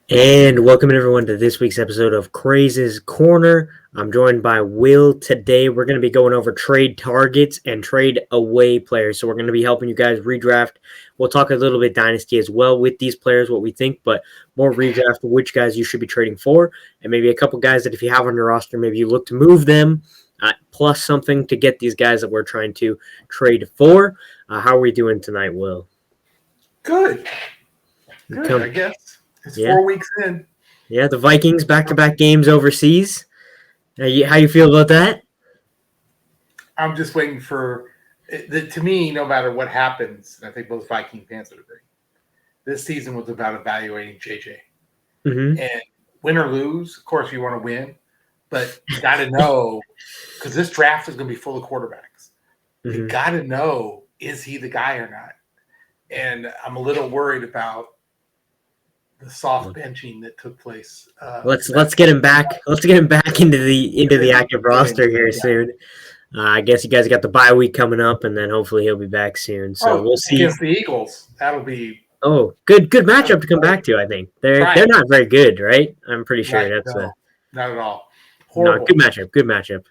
And welcome everyone to this week's episode of Craze's Corner. I'm joined by Will. Today we're going to be going over trade targets and trade away players. So we're going to be helping you guys redraft. We'll talk a little bit dynasty as well with these players, what we think, but more redraft, which guys you should be trading for, and maybe a couple guys that if you have on your roster, maybe you look to move them, plus something to get these guys that we're trying to trade for. How are we doing tonight, Will? Good. I guess. It's Yeah. 4 weeks in. Yeah, the Vikings back-to-back games overseas. How you feel about that? I'm just waiting for to me, no matter what happens, and I think both Viking fans would agree, this season was about evaluating JJ. Mm-hmm. And win or lose, of course, you want to win, but you got to know, because this draft is going to be full of quarterbacks. Mm-hmm. You got to know, is he the guy or not? And I'm a little worried about the soft benching that took place. Let's get him back. Let's get him back into the active roster here soon. I guess you guys got the bye week coming up, and then hopefully he'll be back soon. So we'll see. Against the Eagles, that'll be good matchup to come back to. I think they're not very good, right? I'm pretty sure not at all. Horrible. No, good matchup.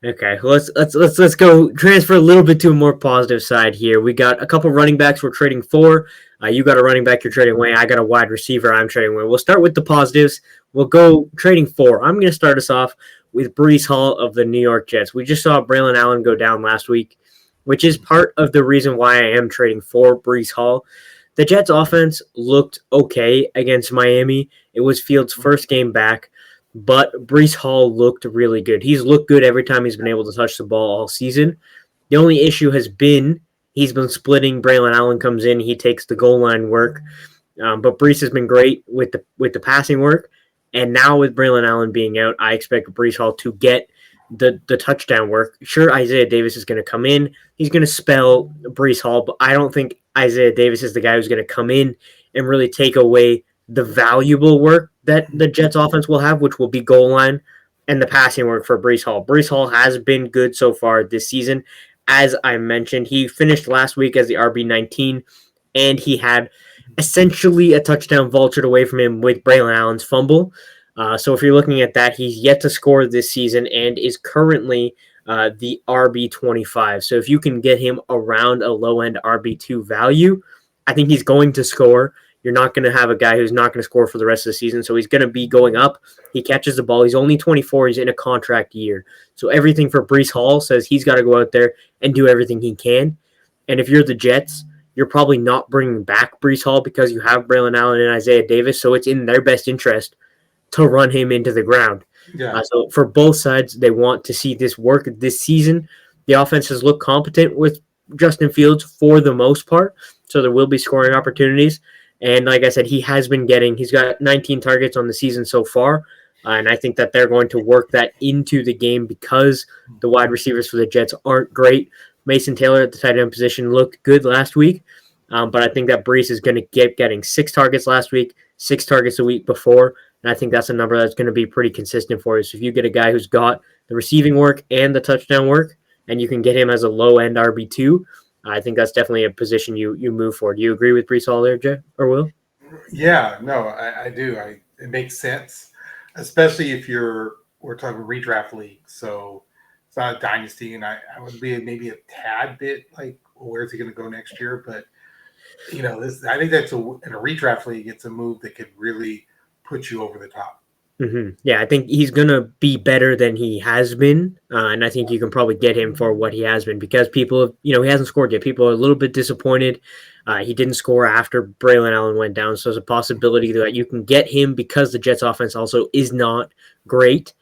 Okay, let's go transfer a little bit to a more positive side here. We got a couple running backs we're trading for. You got a running back you're trading away. I got a wide receiver I'm trading away. We'll start with the positives. We'll go trading for. I'm going to start us off with Breece Hall of the New York Jets. We just saw Braylon Allen go down last week, which is part of the reason why I am trading for Breece Hall. The Jets offense looked okay against Miami. It was Fields' first game back. But Breece Hall looked really good. He's looked good every time he's been able to touch the ball all season. The only issue has been he's been splitting. Braylon Allen comes in, he takes the goal line work. But Breece has been great with the passing work. And now with Braylon Allen being out, I expect Breece Hall to get the touchdown work. Sure, Isaiah Davis is going to come in. He's going to spell Breece Hall, but I don't think Isaiah Davis is the guy who's going to come in and really take away the valuable work that the Jets offense will have, which will be goal line and the passing work for Breece Hall. Breece Hall has been good so far this season. As I mentioned, he finished last week as the RB19, and he had essentially a touchdown vultured away from him with Braylon Allen's fumble. So if you're looking at that, he's yet to score this season and is currently the RB25. So if you can get him around a low-end RB2 value, I think he's going to score. You're not going to have a guy who's not going to score for the rest of the season, so he's going to be going up. He catches the ball. He's only 24. He's in a contract year. So everything for Breece Hall says he's got to go out there and do everything he can. And if you're the Jets, you're probably not bringing back Breece Hall because you have Braylon Allen and Isaiah Davis, so it's in their best interest to run him into the ground. Yeah. So for both sides, they want to see this work this season. The offense has looked competent with Justin Fields for the most part, so there will be scoring opportunities. And like I said, he's got 19 targets on the season so far. And I think that they're going to work that into the game because the wide receivers for the Jets aren't great. Mason Taylor at the tight end position looked good last week. But I think that Breece is going to getting 6 targets last week, 6 targets a week before. And I think that's a number that's going to be pretty consistent for you. So if you get a guy who's got the receiving work and the touchdown work, and you can get him as a low-end RB2, I think that's definitely a position you move for. Do you agree with Breece Hall there, Jay or Will? Yeah, no, I do. It makes sense, especially if we're talking redraft league. So it's not a dynasty, and I would be maybe a tad bit like, well, where's he going to go next year? But I think that's in a redraft league, it's a move that could really put you over the top. Mm-hmm. Yeah, I think he's going to be better than he has been. And I think you can probably get him for what he has been because people, he hasn't scored yet. People are a little bit disappointed. He didn't score after Braylon Allen went down. So there's a possibility that you can get him because the Jets offense also is not great.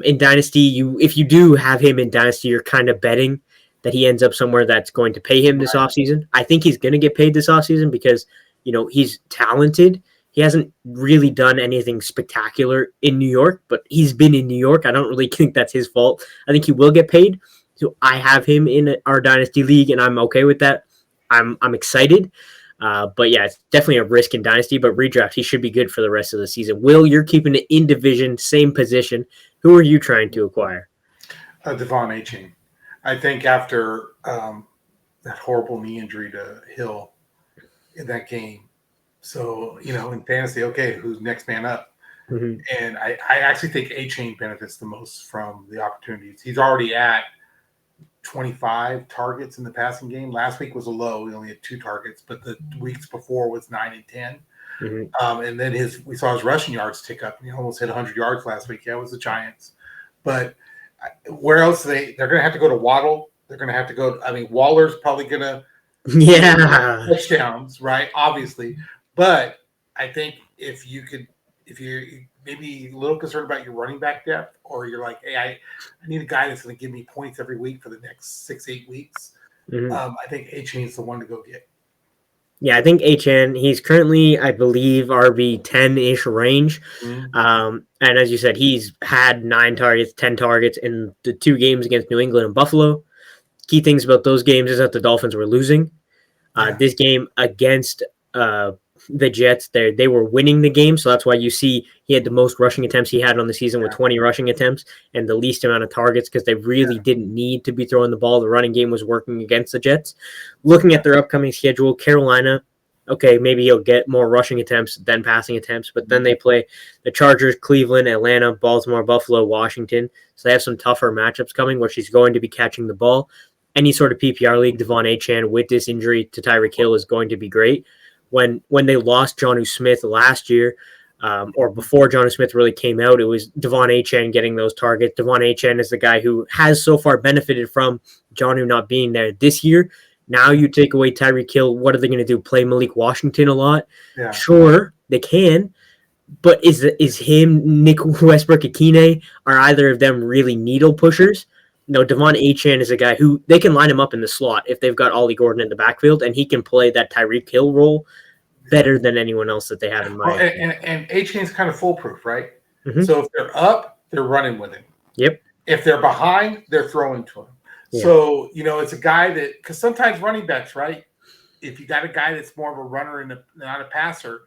In Dynasty, if you do have him in Dynasty, you're kind of betting that he ends up somewhere that's going to pay him this offseason. I think he's going to get paid this offseason because, he's talented. He hasn't really done anything spectacular in New York, but he's been in New York. I don't really think that's his fault. I think he will get paid. So I have him in our Dynasty League, and I'm okay with that. I'm excited. But yeah, it's definitely a risk in Dynasty, but redraft, he should be good for the rest of the season. Will, you're keeping it in division, same position. Who are you trying to acquire? Devon Achane. I think after that horrible knee injury to Hill in that game, So, in fantasy, okay, who's next man up? Mhm. And I actually think Achane benefits the most from the opportunities. He's already at 25 targets in the passing game. Last week was a low. He only had 2 targets, but the weeks before was 9 and 10. Mhm. And then we saw his rushing yards tick up. He almost hit 100 yards last week. Yeah, it was the Giants. But where else they're going to have to go to Waddle. They're going to have to go. I mean, Waller's probably going to Yeah. touchdowns, right? Obviously, but I think if you're maybe a little concerned about your running back depth, or you're like, hey, I need a guy that's going to give me points every week for the next 6-8 weeks. Mhm. I think Achane is the one to go get. Yeah, I think Achane, he's currently, I believe, RB 10-ish range. Mm-hmm. And as you said, he's had 9 targets, 10 targets in the 2 games against New England and Buffalo. Key things about those games is that the Dolphins were losing. This game against the Jets, they were winning the game, so that's why you see he had the most rushing attempts he had on the season with 20 rushing attempts and the least amount of targets because they really didn't need to be throwing the ball. The running game was working against the Jets. Looking at their upcoming schedule, Carolina, okay, maybe he'll get more rushing attempts than passing attempts, but then they play the Chargers, Cleveland, Atlanta, Baltimore, Buffalo, Washington, so they have some tougher matchups coming where she's going to be catching the ball. Any sort of PPR league, Devon Achane with this injury to Tyreek Hill is going to be great. When they lost Jonnu Smith last year, or before Jonnu Smith really came out, it was Devon Achane getting those targets. Devon Achane is the guy who has so far benefited from Jonnu not being there this year. Now you take away Tyreek Hill, what are they going to do? Play Malik Washington a lot? Yeah. Sure, they can. But is him, Nick Westbrook-Akine, are either of them really needle pushers? No, Devon Achane is a guy who they can line him up in the slot if they've got Ollie Gordon in the backfield, and he can play that Tyreek Hill role better than anyone else that they have in mind. And Achane's kind of foolproof, right? Mm-hmm. So if they're up, they're running with him. Yep. If they're behind, they're throwing to him. Yeah. So, it's a guy that, because sometimes running backs, right? If you got a guy that's more of a runner and not a passer,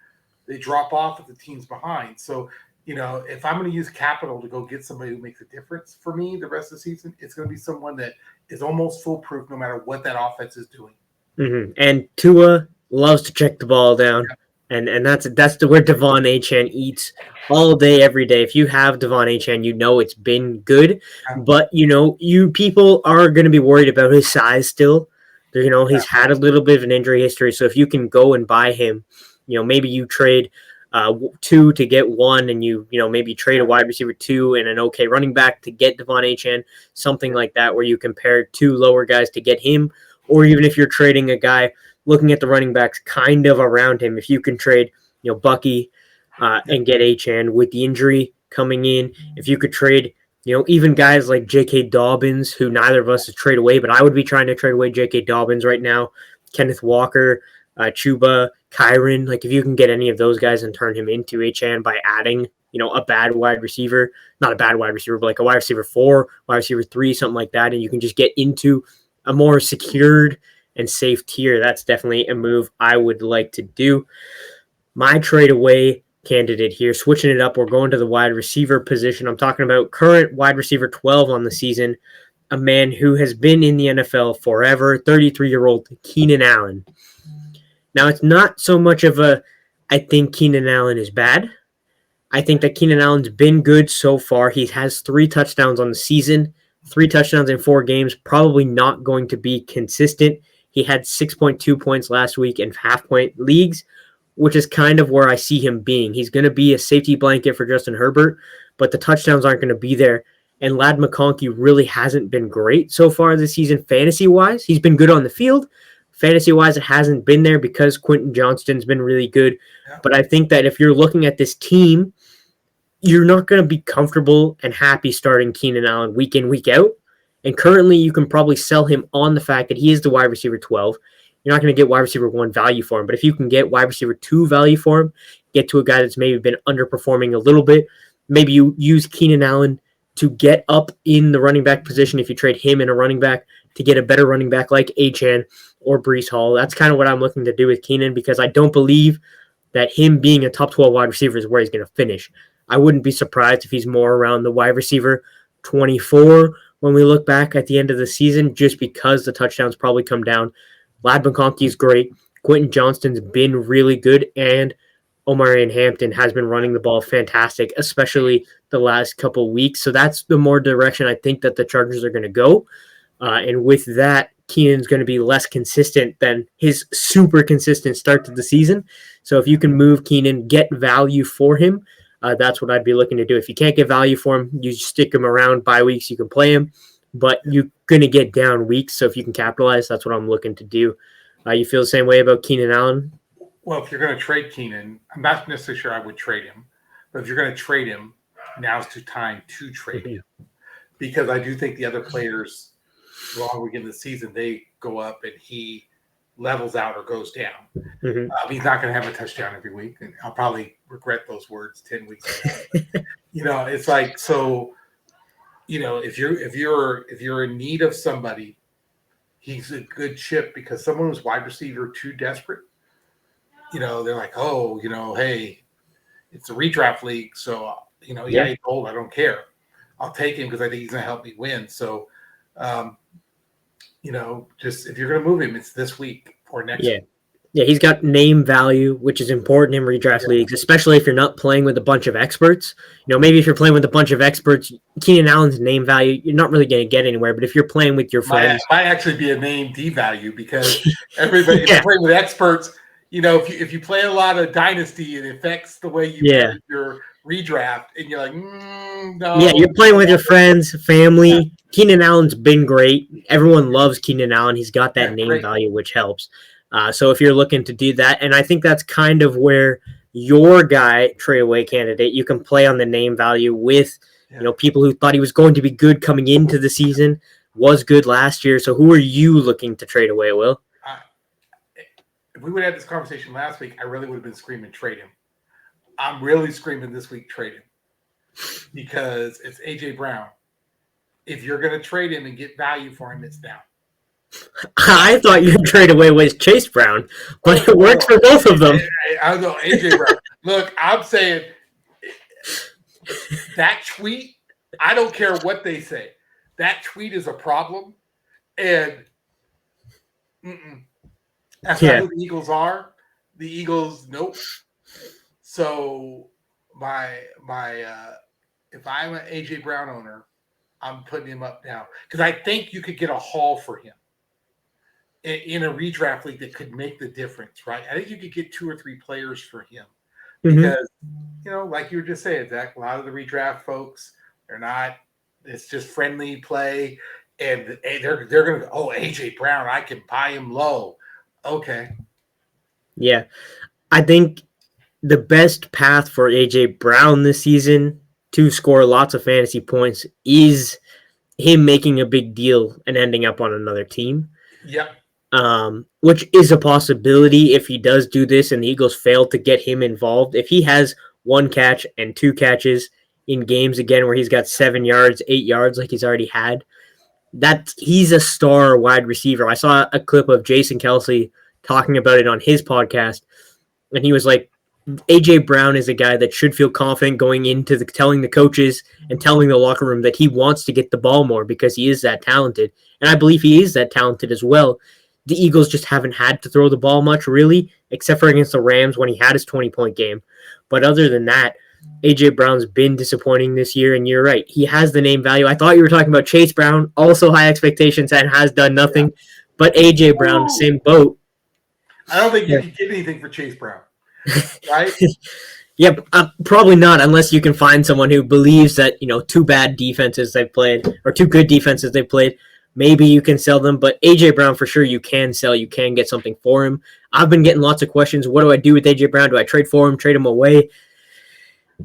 they drop off if the team's behind. So, if I'm going to use capital to go get somebody who makes a difference for me the rest of the season, it's going to be someone that is almost foolproof no matter what that offense is doing. Mm-hmm. And Tua loves to check the ball down, and that's where Devon Achane eats all day, every day. If you have Devon Achane, it's been good, but you people are going to be worried about his size still. He's had a little bit of an injury history, so if you can go and buy him, maybe you trade 2 to get 1, and maybe trade a wide receiver 2 and an okay running back to get Devon Achane, something like that, where you compare 2 lower guys to get him, or even if you're trading a guy, looking at the running backs kind of around him, if you can trade, Bucky and get Achane with the injury coming in, if you could trade, even guys like J.K. Dobbins, who neither of us has trade away, but I would be trying to trade away J.K. Dobbins right now, Kenneth Walker, Chuba, Kyron, like if you can get any of those guys and turn him into Achane by adding, a bad wide receiver, not a bad wide receiver, but like a wide receiver 4, wide receiver 3, something like that, and you can just get into a more secured and safe tier, that's definitely a move I would like to do. My trade away candidate here, switching it up, we're going to the wide receiver position. I'm talking about current wide receiver 12 on the season, a man who has been in the NFL forever, 33-year-old Keenan Allen. Now, it's not so much of I think Keenan Allen is bad. I think that Keenan Allen's been good so far. He has 3 touchdowns on the season, 3 touchdowns in 4 games, probably not going to be consistent. He had 6.2 points last week in half-point leagues, which is kind of where I see him being. He's going to be a safety blanket for Justin Herbert, but the touchdowns aren't going to be there. And Ladd McConkey really hasn't been great so far this season fantasy-wise. He's been good on the field. Fantasy-wise, it hasn't been there because Quinton Johnston's been really good. Yeah. But I think that if you're looking at this team, you're not going to be comfortable and happy starting Keenan Allen week in, week out. And currently, you can probably sell him on the fact that he is the wide receiver 12. You're not going to get wide receiver 1 value for him. But if you can get wide receiver 2 value for him, get to a guy that's maybe been underperforming a little bit, maybe you use Keenan Allen to get up in the running back position if you trade him in a running back to get a better running back like Achane or Breece Hall. That's kind of what I'm looking to do with Keenan because I don't believe that him being a top 12 wide receiver is where he's going to finish. I wouldn't be surprised if he's more around the wide receiver 24 when we look back at the end of the season just because the touchdowns probably come down. Ladd McConkey is great. Quentin Johnston's been really good, and Omarion Hampton has been running the ball fantastic, especially the last couple weeks. So that's the more direction I think that the Chargers are going to go. And with that, Keenan's going to be less consistent than his super consistent start to the season. So if you can move Keenan, get value for him, that's what I'd be looking to do. If you can't get value for him, you stick him around bye weeks, you can play him, but you're going to get down weeks. So if you can capitalize, that's what I'm looking to do. You feel the same way about Keenan Allen? Well, if you're going to trade Keenan, I'm not necessarily sure I would trade him, but if you're going to trade him, now's the time to trade him, because I do think the other players, the longer we get in the season, they go up and he levels out or goes down. He's not going to have a touchdown every week, and I'll probably regret those words 10 weeks from now. It's like, so, if you're in need of somebody, he's a good chip, because someone who's wide receiver too desperate, they're like, oh, hey, it's a redraft league, so he's old, I don't care, I'll take him because I think he's going to help me win. So just if you're going to move him, it's this week or next week. Yeah, he's got name value, which is important in redraft leagues, especially if you're not playing with a bunch of experts. Maybe if you're playing with a bunch of experts, Keenan Allen's name value, you're not really going to get anywhere. But if you're playing with your friends, might actually be a name devalue, because everybody, if you're playing with experts, if you play a lot of Dynasty, it affects the way you play your redraft, and you're like, no. Yeah, you're playing with your friends, family. Yeah. Keenan Allen's been great. Everyone loves Keenan Allen. He's got that name value, which helps. So if you're looking to do that, and I think that's kind of where your guy, trade away candidate, you can play on the name value with, people who thought he was going to be good coming into the season, was good last year. So who are you looking to trade away, Will? If we would have this conversation last week, I really would have been screaming, trade him. I'm really screaming this week, trade him, because it's AJ Brown. If you're going to trade him and get value for him, it's now. I thought your trade away was Chase Brown, but it works for both of them. I don't know, AJ Brown. Look, I'm saying that tweet, I don't care what they say. That tweet is a problem, and that's not who the Eagles are. The Eagles, nope. So if I'm an AJ Brown owner, I'm putting him up now, because I think you could get a haul for him in a redraft league that could make the difference, right? I think you could get 2 or 3 players for him, because, like you were just saying, Zach, a lot of the redraft folks, they're not, it's just friendly play, and they're going to go, oh, AJ Brown, I can buy him low. Okay. Yeah. I think the best path for AJ Brown this season to score lots of fantasy points is him making a big deal and ending up on another team. Yep. Which is a possibility if he does do this and the Eagles fail to get him involved. If he has 1 catch and 2 catches in games again where he's got 7 yards, 8 yards like he's already had, he's a star wide receiver. I saw a clip of Jason Kelsey talking about it on his podcast, and he was like, AJ Brown is a guy that should feel confident going into telling the coaches and telling the locker room that he wants to get the ball more, because he is that talented. And I believe he is that talented as well. The Eagles just haven't had to throw the ball much, really, except for against the Rams when he had his 20-point game. But other than that, AJ Brown's been disappointing this year, and you're right. He has the name value. I thought you were talking about Chase Brown, also high expectations and has done nothing. Yeah. But AJ Brown, same boat. I don't think you can get anything for Chase Brown. Right? Yep, probably not, unless you can find someone who believes that 2 bad defenses they've played or 2 good defenses they've played, maybe you can sell them. But AJ Brown, for sure, you can sell. You can get something for him. I've been getting lots of questions. What do I do with AJ Brown? Do I trade for him, trade him away?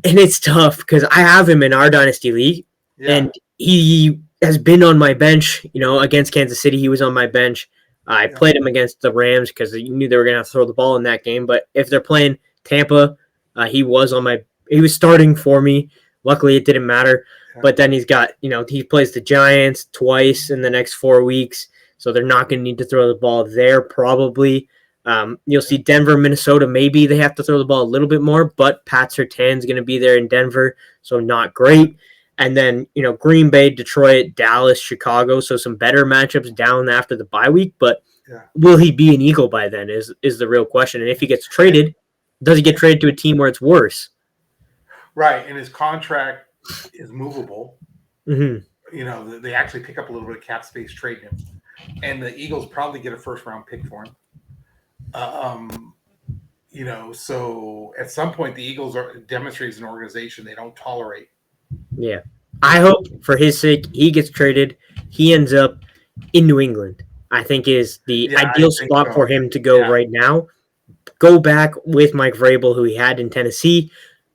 And it's tough, because I have him in our Dynasty League, and he has been on my bench. Against Kansas City, he was on my bench. I played him against the Rams because you knew they were going to have to throw the ball in that game. But if they're playing Tampa, he was starting for me. Luckily, it didn't matter. But then he's got, he plays the Giants twice in the next 4 weeks. So they're not going to need to throw the ball there probably. You'll see Denver, Minnesota. Maybe they have to throw the ball a little bit more, but Pat Surtain's going to be there in Denver. So not great. And then, Green Bay, Detroit, Dallas, Chicago. So some better matchups down after the bye week. But Yeah. will he be an Eagle by then is the real question. And if he gets traded, does he get traded to a team where it's worse? Right, and his contract is movable. Mm-hmm. You know, they actually pick up a little bit of cap space trading him, and the Eagles probably get a first round pick for him. You know, so at some point the Eagles demonstrate as an organization they don't tolerate. Yeah. I hope for his sake he gets traded. He ends up in New England. I think is the ideal spot for him to go right now. Go back with Mike Vrabel, who he had in Tennessee.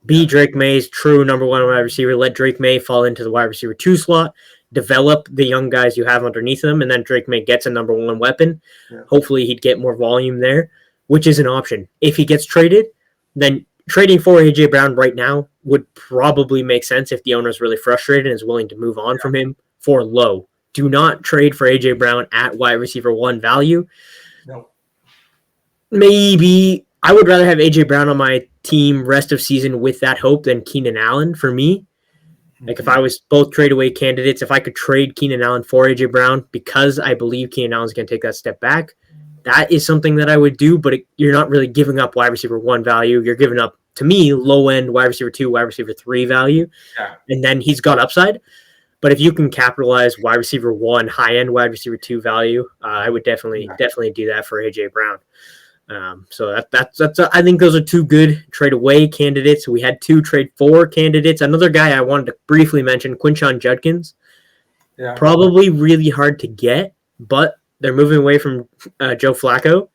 Be Drake May's true number one wide receiver. Let Drake May fall into the wide receiver 2 slot. Develop the young guys you have underneath them, and then Drake May gets a number 1 weapon. Yeah. Hopefully he'd get more volume there, which is an option. If he gets traded, then trading for A.J. Brown right now would probably make sense if the owner is really frustrated and is willing to move on from him for low. Do not trade for A.J. Brown at wide receiver 1 value. No. Maybe I would rather have A.J. Brown on my team rest of season with that hope than Keenan Allen for me. Like if I was both trade away candidates, if I could trade Keenan Allen for A.J. Brown because I believe Keenan Allen's going to take that step back, that is something that I would do, but you're not really giving up wide receiver 1 value. You're giving up, to me, low-end wide receiver 2, wide receiver 3 value, and then he's got upside. But if you can capitalize wide receiver 1, high-end wide receiver 2 value, I would definitely do that for A.J. Brown. So that's I think those are 2 good trade away candidates. We had 2 trade for candidates. Another guy I wanted to briefly mention, Quinshon Judkins. Yeah. Probably really hard to get, but they're moving away from Joe Flacco,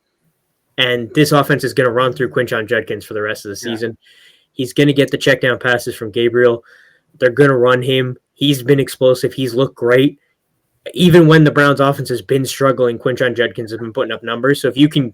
and this offense is going to run through Quinshon Judkins for the rest of the season. He's going to get the check down passes from Gabriel. They're going to run him. He's been explosive. He's looked great. Even when the Browns offense has been struggling, Quinshon Judkins has been putting up numbers. So if you can,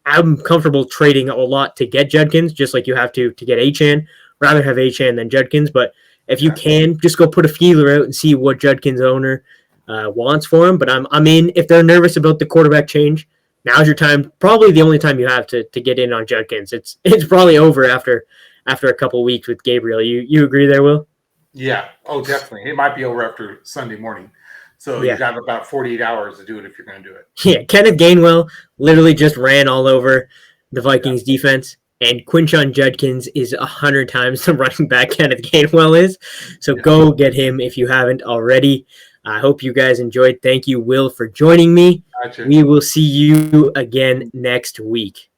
I'm comfortable trading a lot to get Judkins, just like you have to get Achane. Rather have Achane than Judkins, but if you can, just go put a feeler out and see what Judkins' owner wants for him. But I'm in. If they're nervous about the quarterback change, now's your time. Probably the only time you have to get in on Judkins. It's probably over after a couple weeks with Gabriel. You agree there, Will? Yeah. Oh, definitely. It might be over after Sunday morning. So you got about 48 hours to do it if you're going to do it. Yeah, Kenneth Gainwell literally just ran all over the Vikings defense, and Quinshon Judkins is 100 times the running back Kenneth Gainwell is. So go get him if you haven't already. I hope you guys enjoyed. Thank you, Will, for joining me. Gotcha. We will see you again next week.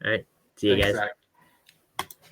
All right. See you guys.